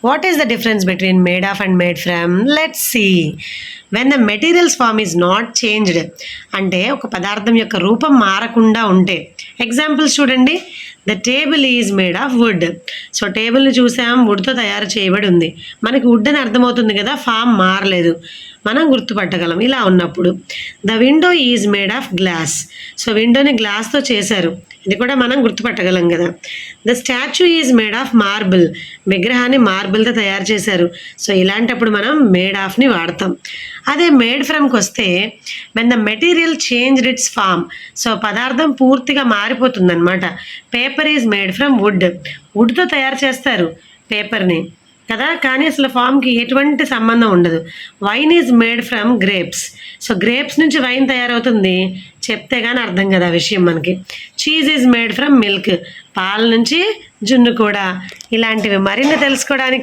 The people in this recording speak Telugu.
What is the difference between made of and made from? Let's see. When the materials form is not changed, అంటే ఒక పదార్థం యొక్క రూపం మారకుండా ఉంటే, ఎగ్జాంపుల్స్ చూడండి. The table is made of wood. So టేబుల్ని చూసాం, వుడ్తో తయారు చేయబడి ఉంది. మనకి వుడ్ అని అర్థమవుతుంది కదా, ఫామ్ మారలేదు, మనం గుర్తుపట్టగలం ఇలా ఉన్నప్పుడు. The window is made of glass. So విండోని గ్లాస్తో చేశారు, ఇది కూడా మనం గుర్తుపట్టగలం కదా. The statue is made of marble. విగ్రహాన్ని మార్బుల్తో తయారు చేశారు. సో ఇలాంటప్పుడు మనం మేడ్ ఆఫ్ని వాడతాం. అదే మేడ్ ఫ్రమ్కి వస్తే, when the material changed its form. So పదార్థం పూర్తిగా మారిపోతుంది అనమాట. Paper is made from wood. వుడ్తో తయారు చేస్తారు పేపర్ని కదా, కానీ అసలు ఫామ్కి ఎటువంటి సంబంధం ఉండదు. Wine is made from grapes. So grapes నుంచి వైన్ తయారవుతుంది, చెప్తే కానీ అర్థం కదా ఆ విషయం మనకి. Cheese is made from milk. పాల నుంచి జున్ను కూడా. ఇలాంటివి మరిన్ని తెలుసుకోవడానికి